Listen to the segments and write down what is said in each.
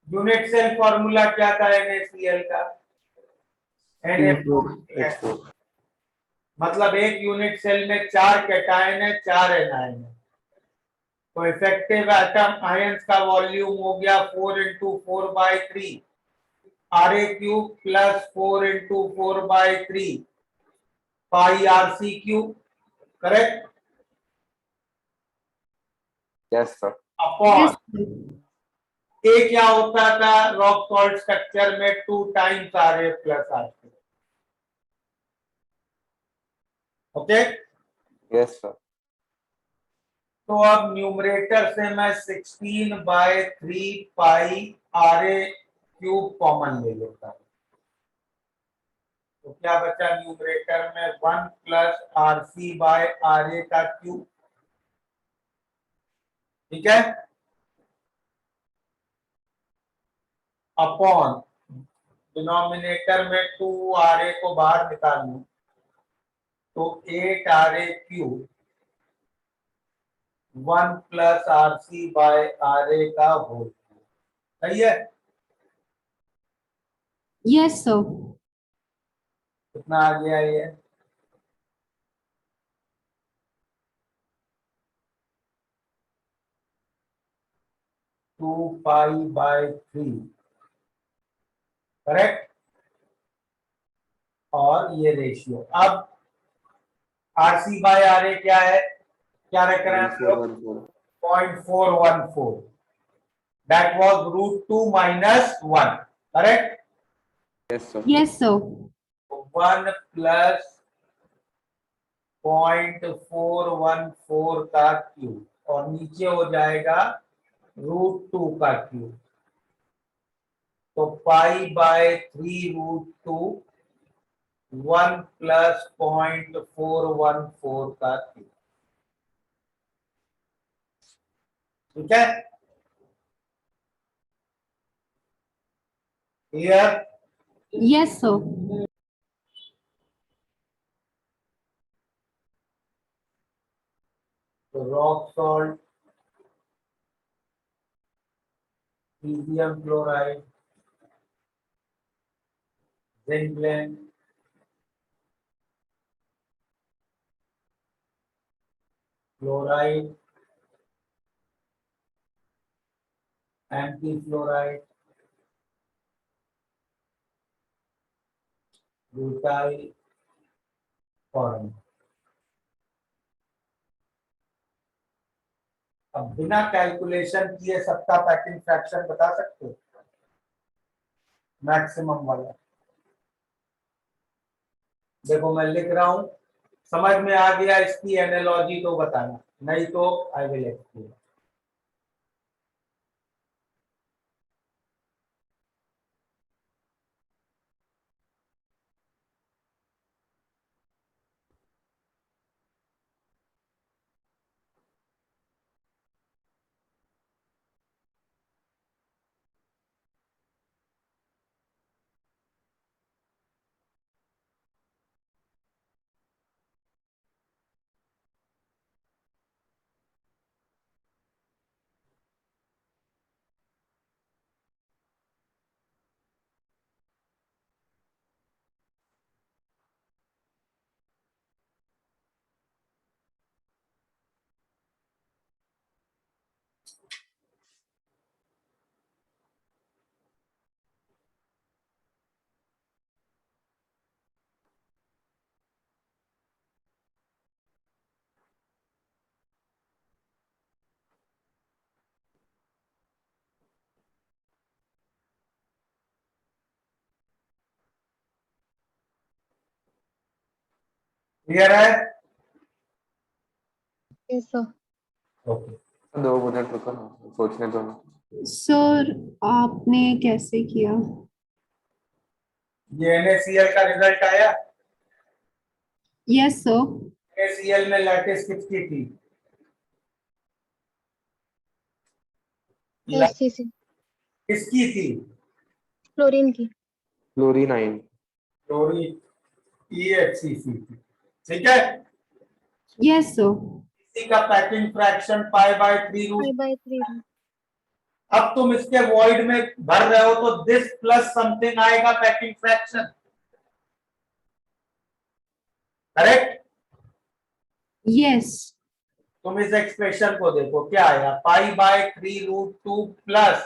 Unit cell formula क्या था NaCl का? Na4 मतलब एक यूनिट सेल में 4 कैटायन है, 4 एनायन है, तो इफेक्टिव एटम आयंस का वॉल्यूम हो गया 4 into 4/3 Ra³ plus 4 into 4/3 pi Rc³, correct? Yes sir. Upon a क्या होता था रॉक सॉल्ट स्ट्रक्चर में? 2 times Ra plus Rc। Okay, yes sir. तो अब न्यूमरेटर से मैं 16/3 पाई Ra³ कॉमन ले लेता हूं, तो क्या बचा न्यूमरेटर में? 1 प्लस Rc/Ra का क्यूब, ठीक है, अपॉन डिनोमिनेटर में 2 Ra को बाहर निकाल लूं तो 8 Ra³ 1 प्लस Rc/Ra का होल, सही है? Yes sir. कितना आ गया ये? 2π/3, करेक्ट? और ये रेशियो, अब Rc/Ra क्या है? क्या रख रहे हैं हम लोग? 0.414, that was √2 minus 1, correct? Yes sir. Yes sir. 1 plus 0.414 का क्यूब और नीचे हो जाएगा √2 का क्यूब, तो π/3√2 1 प्लस 0.414 का क्यूब, ठीक है? क्लियर? Yes sir. तो rock salt, caesium chloride, zinc blende, chloride, anti fluoride, butyl, form. अब बिना कैलकुलेशन किए सबका पैकिंग फ्रैक्शन बता सकते हो? मैक्सिमम वाला देखो मैं लिख रहा हूं, समझ में आ गया इसकी एनालॉजी तो बताना, नहीं तो आई विल एक्सप्लेन। क्लियर है? Yes sir. ओके, 2 मिनट रुको ना, सोचने दो ना। सर आपने कैसे किया? ये NaCl का रिजल्ट आया। Yes sir. NaCl में लैटिस किसकी थी? HCC किसकी थी? फ्लोरीन की। Chlorine ion. क्लोरीन, EHCC थी, ठीक है? Yes sir. इसी का पैकिंग फ्रैक्शन π/3 रूट 5/3 अब तुम इसके वॉइड में भर रहे हो तो दिस प्लस समथिंग आएगा पैकिंग फ्रैक्शन, करेक्ट? Yes. तुम इस एक्सप्रेशन को देखो क्या आएगा, π/3√2 प्लस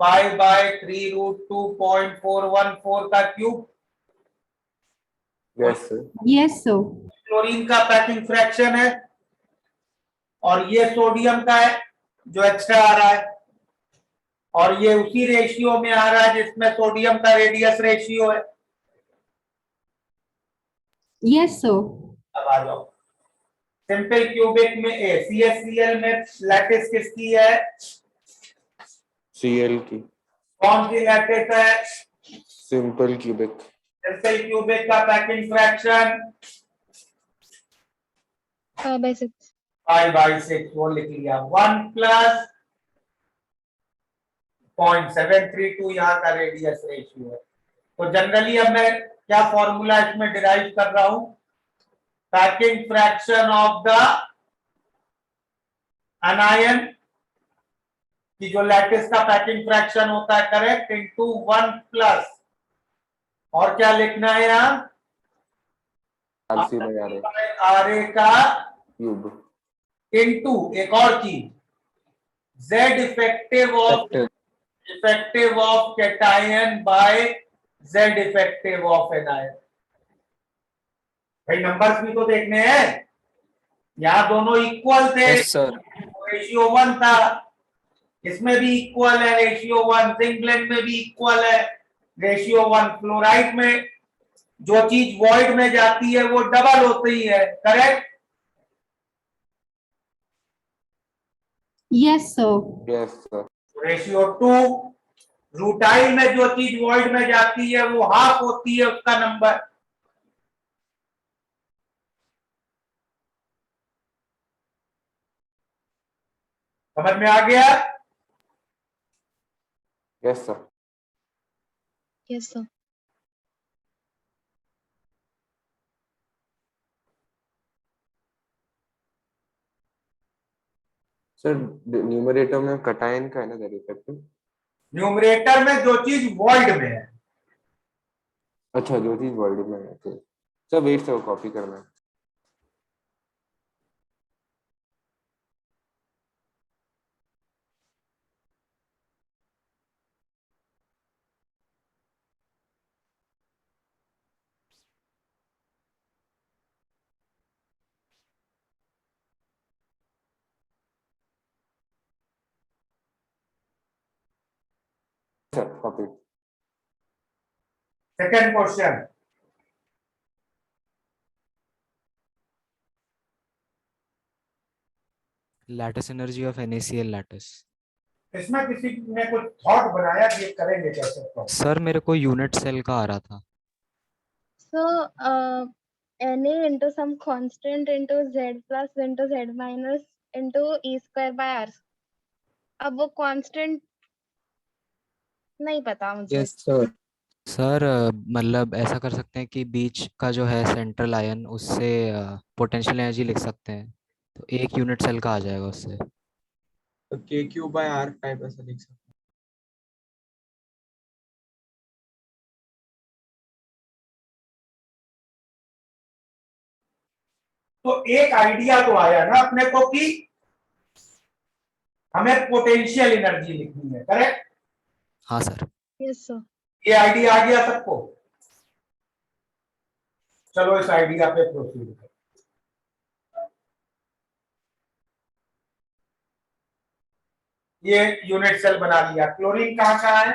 π/3√2.414 का cube. Yes, sir. Yes, sir. Chlorine का पैकिंग फ्रैक्शन है और ये सोडियम का है जो एक्स्ट्रा आ रहा है, और ये उसी रेशियो में आ रहा है जिसमें सोडियम का रेडियस रेशियो है। Yes, sir. अब आ जाओ, सिंपल क्यूबिक में CaCl में लैटिस किसकी है? Cl की कौन सी लैटिस है? simple cubic. सिंपल क्यूबिक का पैकिंग फ्रैक्शन 5/6. 5/6, वो लिख लिया। 1 प्लस 0.732 यहाँ का रेडियस रेशियो है। तो जनरली अब मैं क्या फॉर्मूला इसमें डिराइव कर रहा हूं, पैकिंग फ्रैक्शन ऑफ द अनायन की जो लैटिस का पैकिंग फ्रैक्शन होता है, करेक्ट, इनटू 1 प्लस, और क्या लिखना है यहाँ, RC/RA RA का cube. इनटू एक और चीज, Z effective of cation by Z effective of anion. भाई नंबर्स भी तो देखने हैं, यहाँ दोनों इक्वल थे, रेशियो 1 था, इसमें भी इक्वल है रेशियो 1, जिंकलेट में भी इक्वल है रेशियो 1। फ्लोराइड में जो चीज वॉइड में जाती है वो डबल होती है, correct? Yes, sir. Yes, sir. Ratio 2। Rutile में जो चीज वॉइड में जाती है वो हाफ होती है उसका नंबर। समझ में आ गया? Yes, sir. Yes, sir. Sir, numerator में कटायन का है ना डेरिवेटिव? न्यूमरेटर में जो चीज वॉइड में है। अच्छा, जो चीज वर्ल्ड में है। तो सर वेट सर, कॉपी करना है। Sir copy. Second question, lattice energy of NaCl lattice। इसमें किसी ने कुछ थॉट बनाया कि ये करेंगे कैसे? तो सर मेरे को यूनिट सेल का आ रहा था। So, Na into some constant into Z plus into Z minus into E square by R. अब वो कांस्टेंट नहीं पता मुझे। Yes sir. सर मतलब ऐसा कर सकते हैं कि बीच का जो है सेंट्रल आयन, उससे पोटेंशियल एनर्जी लिख सकते हैं, तो एक यूनिट सेल का आ जाएगा उससे। तो K⁴/R टाइप ऐसा लिख सकते हैं। तो एक आइडिया तो आया ना अपने को कि हमें पोटेंशियल एनर्जी लिखनी है, करेक्ट? हाँ सर। Yes sir. ये आइडिया आ गया सबको? चलो इस आइडिया पे प्रोसीड करें। ये यूनिट सेल बना लिया। क्लोरीन कहाँ है?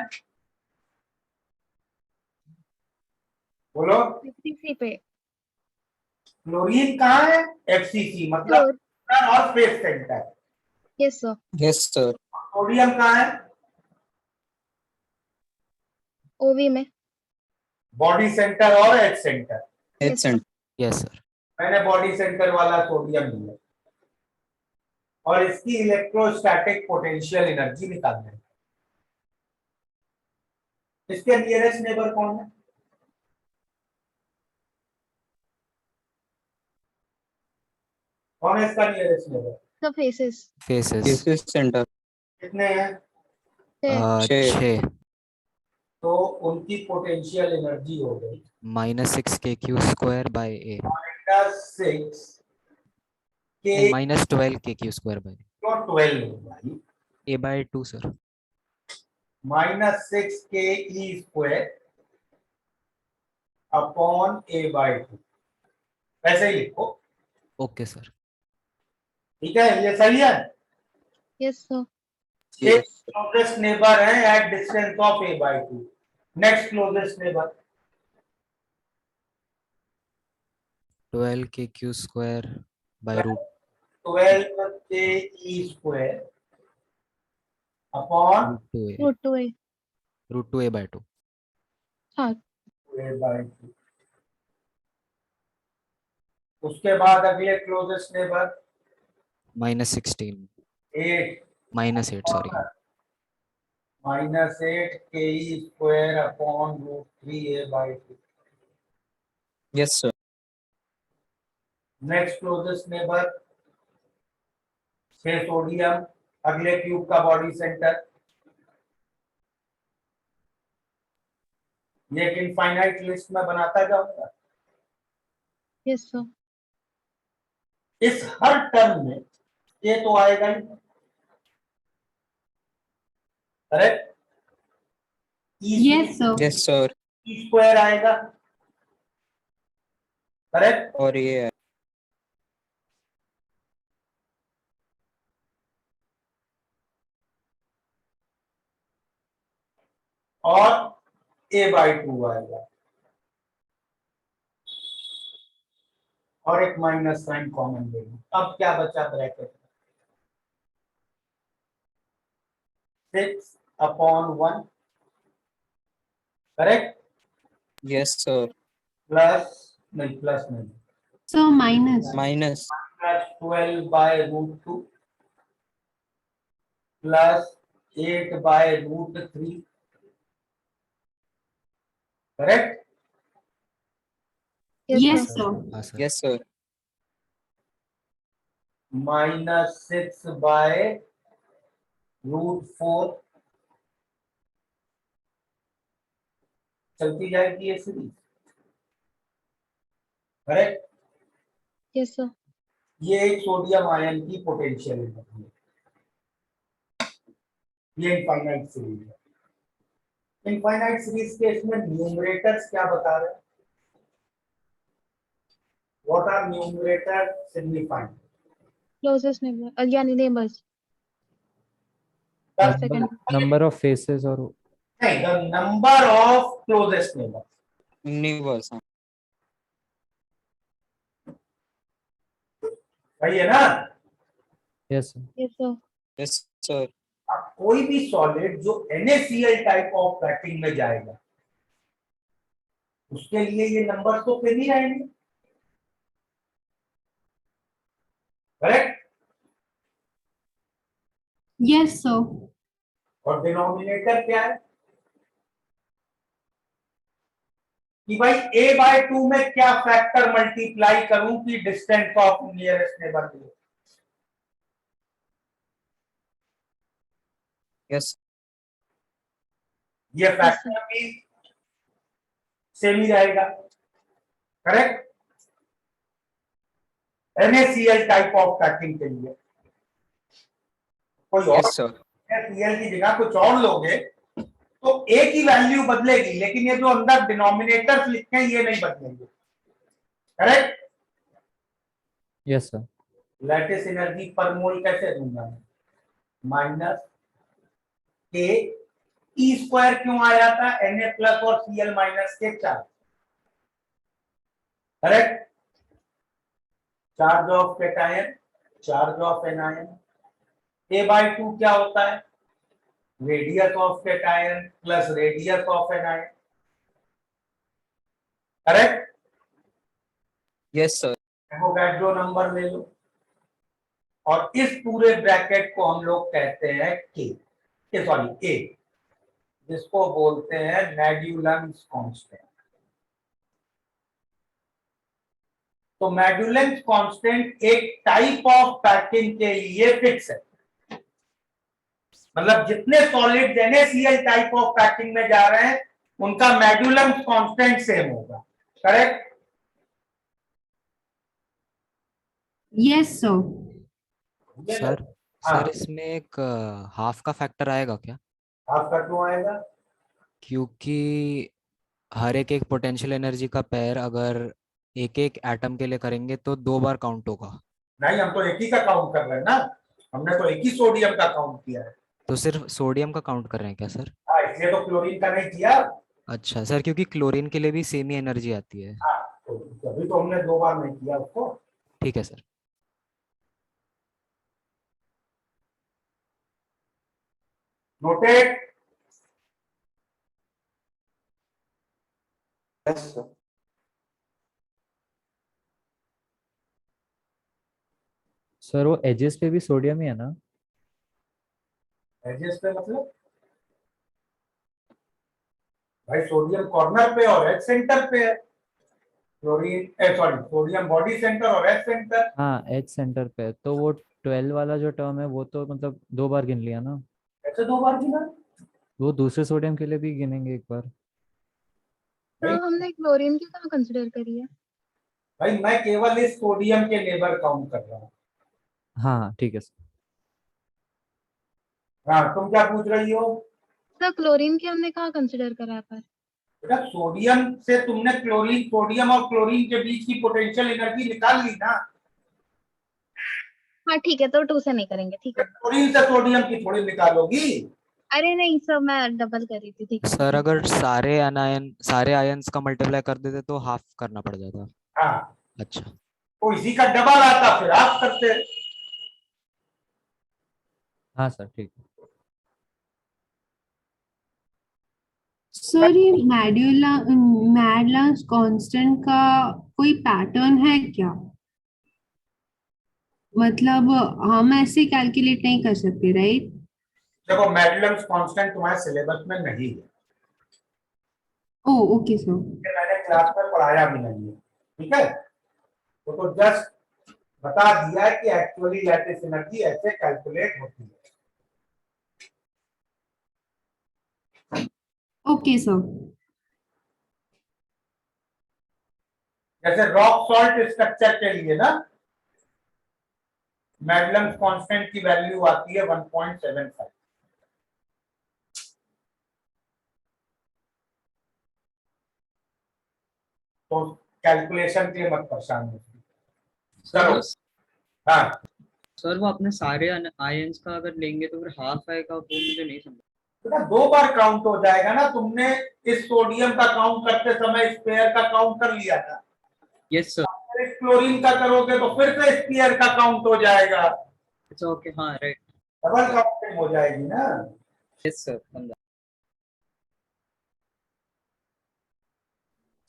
बोलो। FCC पे। क्लोरीन कहाँ है? FCC मतलब और face centre. Yes sir. Yes sir. Sodium कहाँ है? OV में। बॉडी सेंटर और H centre. Yes sir. Yes sir. मैंने बॉडी सेंटर वाला सोडियम लिया और इसकी इलेक्ट्रोस्टैटिक पोटेंशियल एनर्जी निकालना है। इसके नियरेस्ट नेबर कौन है? कौन है इसका nearest neighbour? The faces। Faces. Centre. कितने हैं? छः। 6 तो उनकी पोटेंशियल एनर्जी हो गई -6 kq² a -6 के -12 kq² by -12 भाई a/2 सर। -6 के ई स्क्वायर अपॉन a/2 वैसे ही लिखो। Okay sir. ठीक है, ये सही है। Yes, sir. एक क्लोजेस्ट नेबर है at distance of a/2। Next closest neighbour 12 kq² by root 12 के e square upon 2a Root 2a. √2a/2 हाँ. a/2। उसके बाद अगले क्लोजेस्ट नेबर -16 8 -8 सॉरी -8 के e square upon √3a/2। Yes sir. Next closest neighbour 6 sodium, अगले cube का body centre. ये एक इनफाइनाइट लिस्ट में बनाता जाऊंगा। Yes, sir. इस हर टर्म में ये तो आएगा ही, correct. Yes, sir. Yes sir. E square आएगा, करेक्ट। और ये है और a/2 आएगा और एक माइनस साइन कॉमन लेंगे। अब क्या बचा ब्रैकेट में 6/1 करेक्ट यस सर। प्लस नहीं So minus. Minus +12/√2 plus 8/√3 correct. Yes, Yes, sir. sir. हाँ सर। Yes sir. -6/√4 चलती जाएगी ये सीरीज, करेक्ट। Yes, sir. ये एक सोडियम आयन की पोटेंशियल एनर्जी है। ये इनफाइनाइट सीरीज है। इनफाइनाइट सीरीज के इसमें न्यूमरेटर्स क्या बता रहे हैं? What are numerator signifying? Closest neighbor. Yani neighbors. Second. Number of faces और नहीं, the number of closest neighbour. Universe. सही है ना? Yes Yes, sir. Yes sir. अब कोई भी सॉलिड जो NaCl टाइप ऑफ पैकिंग में जाएगा उसके लिए ये नंबर तो फिर ही आएंगे, करेक्ट। Yes, sir. और डिनोमिनेटर क्या है कि भाई a/2 में क्या फैक्टर मल्टीप्लाई करूं कि डिस्टेंस ऑफ नियरेस्ट नेबर मिले? यस ये फैक्टर भी सेम ही रहेगा, correct. NaCl type of packing के लिए कोई और यस सर। NaCl की जगह कुछ और लोगे तो A की वैल्यू बदलेगी, लेकिन ये जो अंदर डिनोमिनेटर्स लिखे हैं ये नहीं बदलेंगे, correct. Yes sir. Lattice energy पर मोल कैसे दूंगा मैं? माइनस के ई स्क्वायर क्यों आया था? Na प्लस और Cl माइनस के charge, correct. Charge of cation, charge of anion. a/2 क्या होता है? Radius of cation plus radius of anion, correct. Yes sir. Avogadro number ले लो और इस पूरे ब्रैकेट को हम लोग कहते हैं के, सॉरी ए, जिसको बोलते हैं मैड्यूलेंस कांस्टेंट। तो मैड्यूलेंस कांस्टेंट एक टाइप ऑफ पैकिंग के लिए फिक्स है, मतलब जितने solid NaCl type of packing में जा रहे हैं उनका मॉड्यूलम कांस्टेंट सेम होगा, करेक्ट? Yes, sir. सर हाँ, सर इसमें एक हाफ का फैक्टर आएगा क्या? आपका क्यों आएगा? क्योंकि हर एक पोटेंशियल एनर्जी का पेयर अगर एक एक एटम के लिए करेंगे तो 2 बार काउंट होगा। नहीं, हम तो एक ही का काउंट कर रहे हैं ना, हमने तो एक ही सोडियम का काउंट किया है। तो सिर्फ सोडियम का काउंट कर रहे हैं क्या सर? हाँ, इसलिए तो क्लोरीन का नहीं किया। अच्छा सर, क्योंकि क्लोरीन के लिए भी सेम ही एनर्जी आती है। हाँ, तो तभी तो हमने 2 बार नहीं किया उसको। ठीक है sir. Noted? Yes sir. Sir वो एजेस पे भी सोडियम ही है ना? एजेस पे मतलब भाई सोडियम कॉर्नर पे और एज सेंटर पे है, chlorine sorry sodium body centre और एज सेंटर। हाँ, एज सेंटर पे है, तो वो 12 वाला जो टर्म है वो तो मतलब 2 बार गिन लिया ना। ऐसे 2 बार गिना? वो दूसरे सोडियम के लिए भी गिनेंगे एक बार। तो हमने क्लोरीन की कहाँ कंसिडर करी है? भाई मैं केवल इस सोडियम के लेबर काउंट कर रहा हूँ। हाँ हाँ, ठीक है सर। हाँ, तुम क्या पूछ रही हो? सर क्लोरीन की हमने कहाँ कंसिडर करा है पर? बेटा सोडियम से तुमने क्लोरीन, सोडियम और क्लोरीन के बीच की पोटेंशियल एनर्जी निकाल ली ना। हाँ ठीक है, तो 2 से नहीं करेंगे, ठीक है। क्लोरीन से सोडियम की थोड़ी निकालोगी। अरे नहीं सर, मैं डबल कर रही थी, ठीक है। सर अगर सारे आयंस का मल्टीप्लाई कर देते तो हाफ करना पड़ जाता। हाँ, अच्छा तो इसी का डबल आता फिर आप करते। हाँ सर, ठीक है। सर ये मैडलांस कांस्टेंट का कोई पैटर्न है क्या? मतलब हम ऐसे कैलकुलेट नहीं कर सकते, राइट? देखो मैडलम्स कांस्टेंट तुम्हारे सिलेबस में नहीं है, ओ ओके सर। ये मैंने क्लास में पढ़ाया भी नहीं है, ठीक है? तो जस्ट बता दिया है कि एक्चुअली लैटिस एनर्जी ऐसे कैलकुलेट होती है। Okay sir. जैसे रॉक सॉल्ट स्ट्रक्चर के लिए ना मैडलम्स कांस्टेंट की वैल्यू आती है 1.75। तो कैलकुलेशन के लिए मत परेशान हो। चलो, सर हाँ सर वो अपने सारे आयंस का अगर लेंगे तो फिर हाफ आएगा, वो मुझे नहीं समझ। बेटा 2 बार काउंट हो जाएगा ना, तुमने इस सोडियम का काउंट करते समय स्पेयर का काउंट कर लिया था। Yes sir. अगर इस क्लोरीन का करोगे तो फिर से स्पेयर का काउंट हो जाएगा, इट्स ओके, हाँ राइट। डबल काउंटिंग हो जाएगी ना। यस सर, समझा।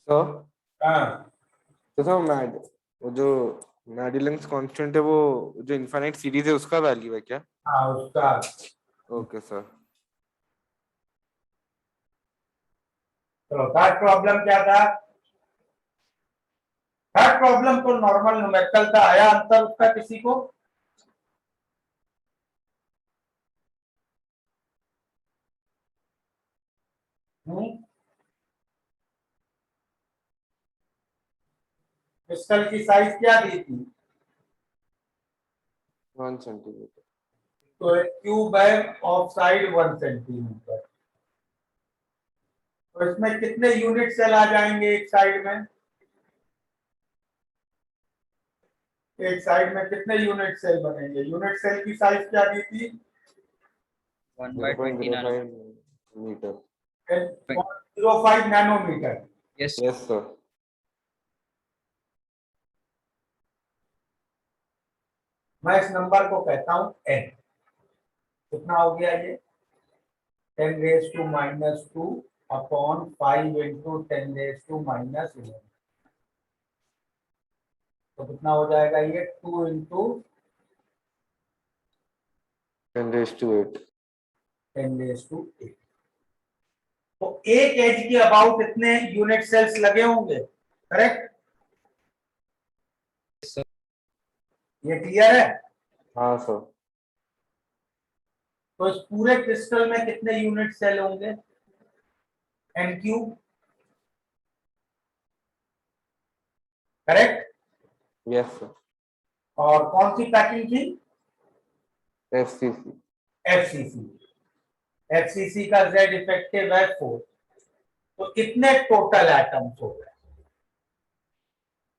सर हाँ तो सर वो जो मैडलम्स कांस्टेंट है वो जो इनफाइनाइट सीरीज है उसका वैल्यू है क्या? हाँ, उसका ओके सर। चलो थर्ड प्रॉब्लम क्या था? थर्ड प्रॉब्लम तो नॉर्मल न्यूमेरिकल था, आया आंसर उसका किसी को? क्रिस्टल की साइज क्या दी थी? 1 सेंटीमीटर। तो एक क्यूब है, ऑफ साइड 1 सेंटीमीटर। तो इसमें कितने यूनिट सेल आ जाएंगे एक साइड में? एक साइड में कितने यूनिट सेल बनेंगे? यूनिट सेल की साइज क्या दी थी? 1/20 nano. 0.05 metre. 0.05 nanometre. Yes yes sir. मैं इस नंबर को कहता हूं n। कितना हो गया ये? 10⁻⁻² अपॉन 5 इंटू 10⁻⁻11। तो कितना हो जाएगा ये? 2 इंटू 10⁻8। 10⁻8। तो एक एज के अबाउट इतने यूनिट सेल्स लगे होंगे, करेक्ट? सर। ये क्लियर है? हाँ सर। तो इस पूरे क्रिस्टल में कितने यूनिट सेल होंगे? NQ, correct? Yes sir. और कौन सी पैकिंग थी? FCC। FCC। FCC का Z इफेक्टिव है 4। तो कितने टोटल एटम्स हो गए?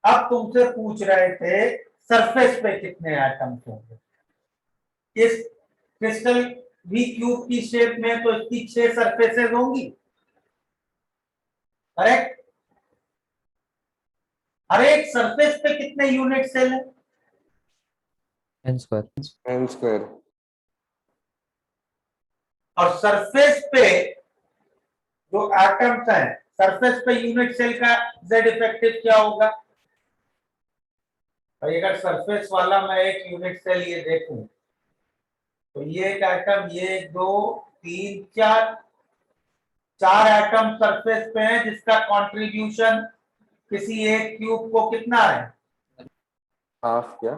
अब तुमसे पूछ रहे थे सरफेस पे कितने एटम्स होंगे। इस क्रिस्टल V क्यूब की शेप में तो इसकी 6 सरफेसेस होंगी, करेक्ट? हर एक सरफेस पे कितने यूनिट सेल है? n square. N²। और सरफेस पे जो एटम्स हैं, सरफेस पे यूनिट सेल का Z इफेक्टिव क्या होगा? भाई अगर सरफेस वाला मैं एक यूनिट सेल ये देखूं तो ये एक एटम, ये 2 3 4 4 एटम सरफेस पे हैं जिसका कंट्रीब्यूशन किसी एक क्यूब को कितना है? हाफ क्या?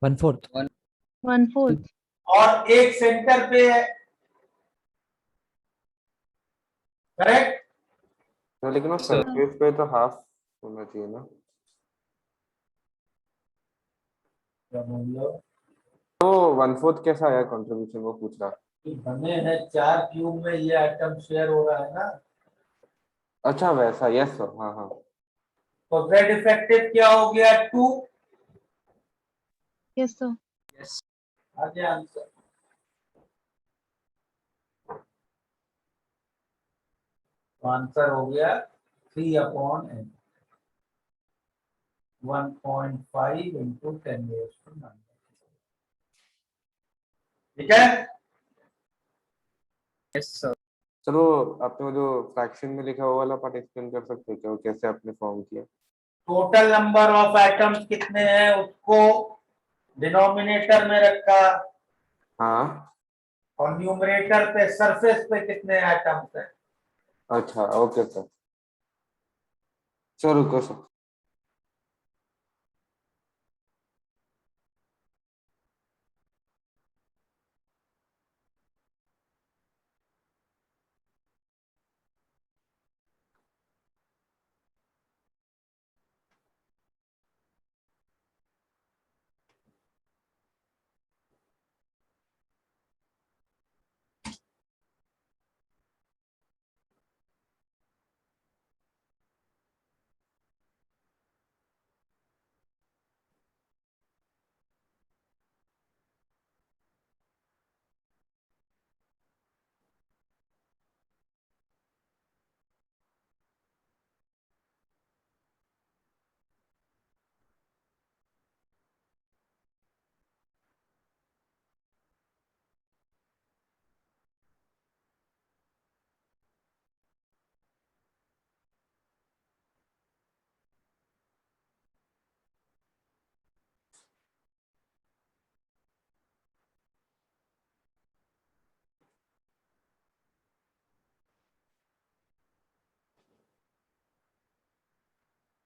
1/4। 1/4। और एक सेंटर पे है, करेक्ट? तो लेकिन वो सरफेस पे तो हाफ होना चाहिए ना। तो 1/4 कैसा आया कंट्रीब्यूशन, वो पूछ रहा। बने हैं 4 क्यूब में, ये आइटम शेयर हो रहा है ना। अच्छा वैसा, यस सर, हाँ हाँ। तो Z इफेक्टिव क्या हो गया? 2। Yes, sir. आगे आंसर। तो आंसर हो गया 3/n, 1.5 इंटू 10⁻⁹। ठीक है? Yes sir. चलो, आपने वो जो फ्रैक्शन में लिखा वो वाला पार्ट एक्सप्लेन कर सकते हो क्या, वो कैसे आपने फॉर्म किया? टोटल नंबर ऑफ एटम्स कितने हैं उसको डिनोमिनेटर में रखा, हाँ। और न्यूमरेटर पे सरफेस पे कितने एटम्स हैं। अच्छा ओके सर। सर रुको सर।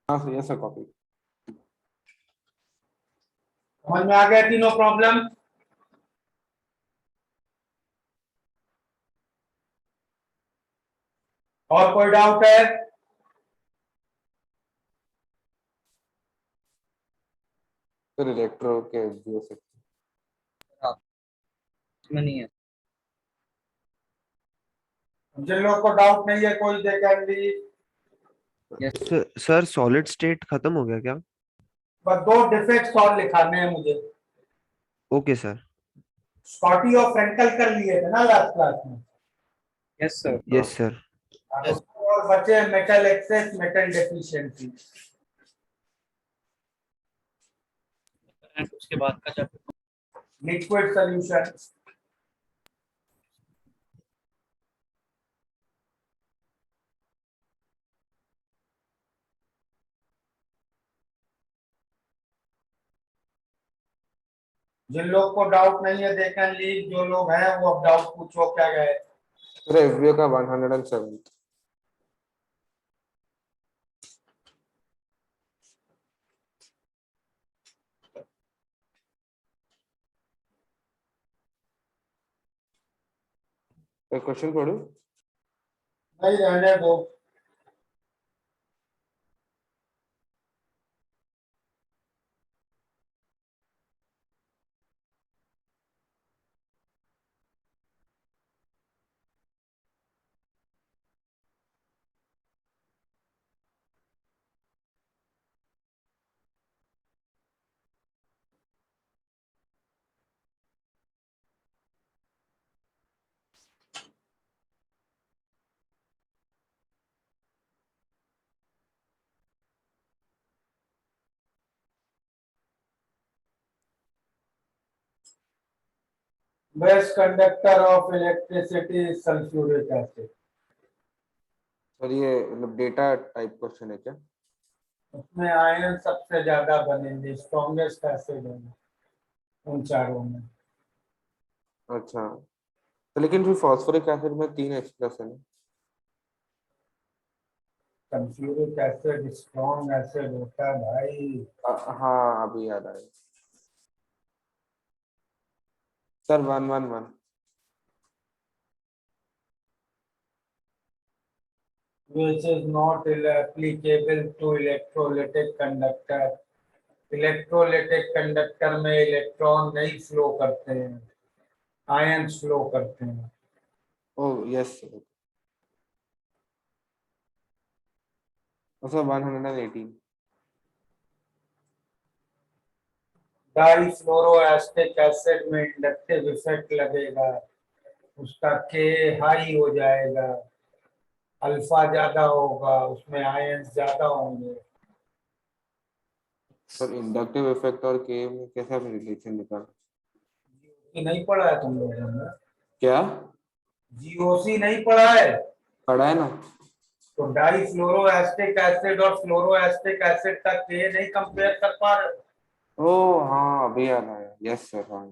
हाँ सर, यस सर, कॉपी। समझ में आ गया तीनों प्रॉब्लम? और कोई डाउट है? सर इलेक्ट्रो के भी हो सकते। इसमें नहीं है। जिन लोगों को डाउट नहीं है कोई they can leave. Sir solid state खत्म हो गया क्या? बस 2 डिफेक्ट्स और लिखाने हैं मुझे। Okay sir. स्कॉटी और फ्रेंकल कर लिए थे ना लास्ट क्लास में। Yes sir. Yes sir. और बचे मेटल एक्सेस, मेटल डेफिशिएंसी। उसके बाद का चैप्टर लिक्विड सॉल्यूशन। जिन लोग को डाउट नहीं है दे कैन लीव, जो लोग हैं वो अब डाउट पूछो क्या गए। सर FBO का 107। क्वेश्चन पढ़ू? नहीं रहने दो। Best conductor of electricity is sulfuric acid. Sir ये मतलब डेटा टाइप क्वेश्चन है क्या? उसमें आयन सबसे ज्यादा बनेंगे, स्ट्रॉन्गेस्ट एसिड है उन चारों में। अच्छा, तो लेकिन फिर फॉस्फोरिक एसिड में 3H+ है ना? सल्फ्यूरिक एसिड स्ट्रॉन्ग एसिड होता है भाई। हाँ अभी याद आया sir. 111 which is not applicable to electrolytic conductor। Electrolytic conductor में इलेक्ट्रॉन नहीं फ्लो करते हैं, आयन फ्लो करते हैं। Oh yes sir. Sir 118 difluoroacetic acid में इंडक्टिव इफेक्ट लगेगा, उसका के हाई हो जाएगा, अल्फा ज्यादा होगा, उसमें आयन ज्यादा होंगे। सर इंडक्टिव इफेक्ट और के में कैसा रिलेशन निकाल? ये नहीं पढ़ा है तुम लोगों ने? क्या जीओसी नहीं पढ़ा है? पढ़ा है ना? तो डाइफ्लोरोएस्टिक एसिड और फ्लोरोएस्टिक एसिड का के नहीं कंपेयर कर पा रहे? ओह हाँ अभी याद आया, यस सर हाँ।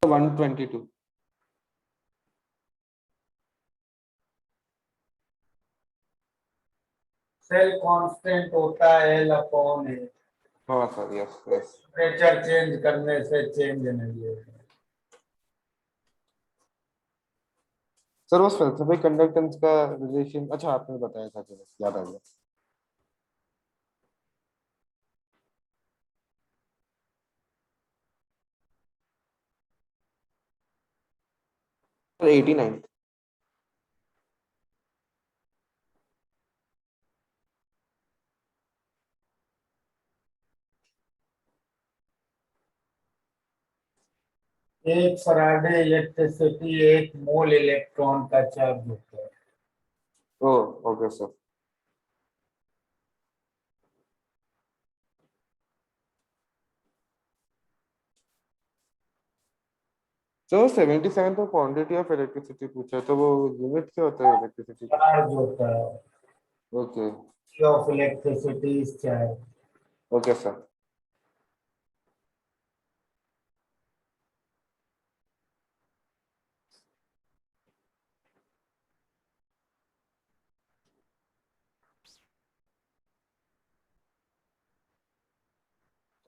122 सेल कांस्टेंट होता है L अपॉन ए। हाँ sir yes yes. Temperature change करने से चेंज नहीं होगा। सर वो स्पेसिफिक कंडक्टेंस का रिलेशन, अच्छा आपने बताया था, चलो याद आ गया। सर 89 एक फराडे इलेक्ट्रिसिटी 1 मोल इलेक्ट्रॉन का चार्ज होता है। Oh okay sir. तो 77 तो क्वांटिटी ऑफ इलेक्ट्रिसिटी पूछा है, तो वो यूनिट क्या होता है इलेक्ट्रिसिटी का? चार्ज होता है, okay of electricity is charge. Okay sir.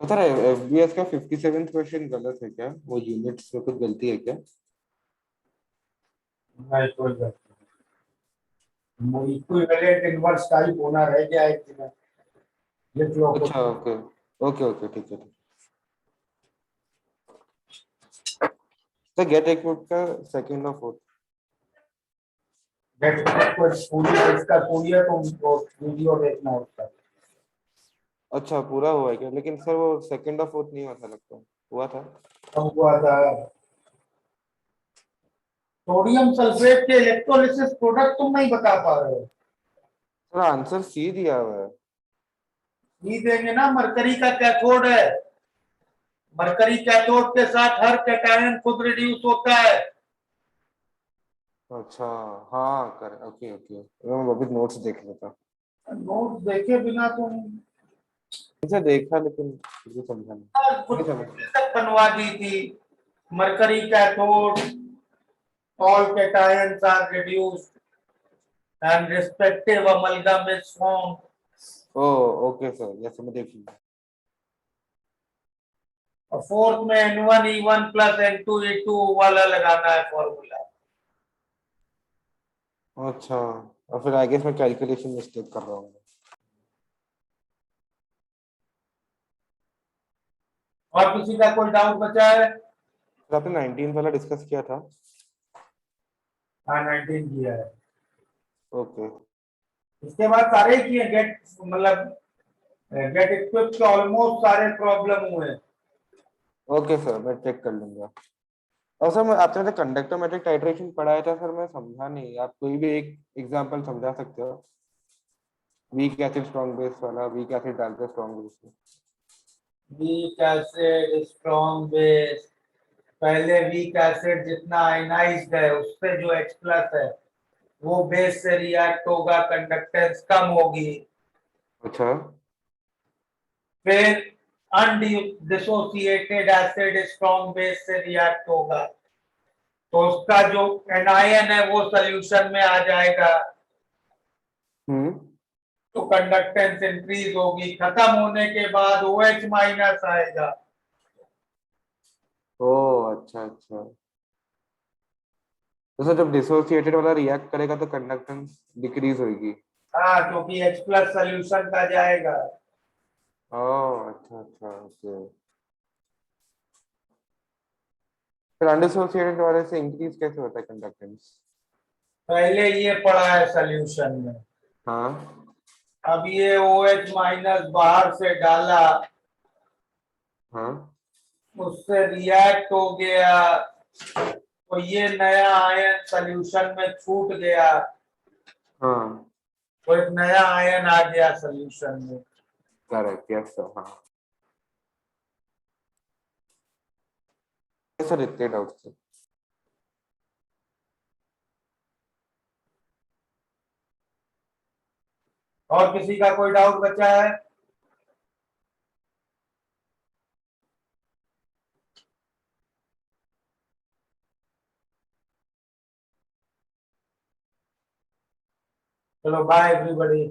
तो सर एफबीएस का 57th क्वेश्चन गलत है क्या? वो यूनिट्स में कुछ गलती है क्या? नहीं कोई बात नहीं, इक्विवेलेंट इनवर्स टाइप होना रह गया है कि नहीं, लिख लो कुछ। अच्छा ओके ओके ओके ठीक है। तो गेट इक्विप का सेकंड और फोर्थ। कुछ पूरी इसका पूरी है, तुम वीडियो देखना उसका। अच्छा पूरा हुआ है क्या? लेकिन सर वो सेकंड और फोर्थ नहीं हुआ था लगता है। हुआ था? कब हुआ था? सोडियम सल्फेट के इलेक्ट्रोलिसिस प्रोडक्ट तुम नहीं बता पा रहे हो? सर आंसर सी दिया हुआ है। ये देंगे ना, मरकरी का कैथोड है, मरकरी कैथोड के साथ हर कैटायन खुद रिड्यूस होता है। अच्छा हाँ कर ओके ओके, मैं अभी नोट्स देख लेता। नोट देखे बिना तुम अच्छा देखा लेकिन मुझे समझा नहीं, खुद नहीं समझ। तक बनवा दी थी। Mercury cathode, all cations are reduced and respective amalgam is formed। Oh okay sir, yes मैं देख लूंगा। और फोर्थ में N1E1 प्लस N2E2 वाला लगाना है फॉर्मूला। अच्छा, और फिर आई गेस मैं कैलकुलेशन मिस्टेक कर रहा हूँ। और किसी का कोई डाउट बचा है? फिर आपने 19 वाला डिस्कस किया था। हाँ 19 किया है। ओके, इसके बाद सारे किए गेट, मतलब गेट इक्विप के ऑलमोस्ट सारे प्रॉब्लम हुए। ओके सर, मैं चेक कर लूंगा। और सर मैं आपने कंडक्टोमेट्रिक टाइट्रेशन पढ़ाया था सर, मैं समझा नहीं, आप कोई भी एक एग्जांपल समझा सकते हो? वीक एसिड स्ट्रॉन्ग बेस वाला, वीक एसिड डाल के strong base. Weak acid strong base, पहले वीक एसिड जितना आयनाइज्ड है उससे जो H प्लस है वो बेस से रिएक्ट होगा, कंडक्टेंस कम होगी। अच्छा, फिर अनडिसोसिएटेड एसिड स्ट्रॉन्ग बेस से रिएक्ट होगा तो उसका जो एनायन है वो सोल्यूशन में आ जाएगा तो कंडक्टेंस इंक्रीज होगी। खत्म होने के बाद OH माइनस आएगा। ओ अच्छा अच्छा, तो सर जब डिसोसिएटेड वाला रिएक्ट करेगा तो कंडक्टेंस डिक्रीज होगी। हाँ, क्योंकि H प्लस सोल्यूशन का जाएगा। ओह अच्छा अच्छा, ओके। फिर अनडिसोसिएटेड वाले से इंक्रीज कैसे होता है कंडक्टेंस? पहले ये पड़ा है सोल्यूशन में, हाँ अब ये OH माइनस बाहर से डाला, हाँ, उससे रिएक्ट हो गया तो ये नया आयन सोल्यूशन में छूट गया हाँ तो एक नया आयन आ गया सोल्यूशन में। करेक्ट, यस सर, हाँ सर, इतने डाउट थे। और किसी का कोई डाउट बचा है? चलो बाय एवरीबॉडी।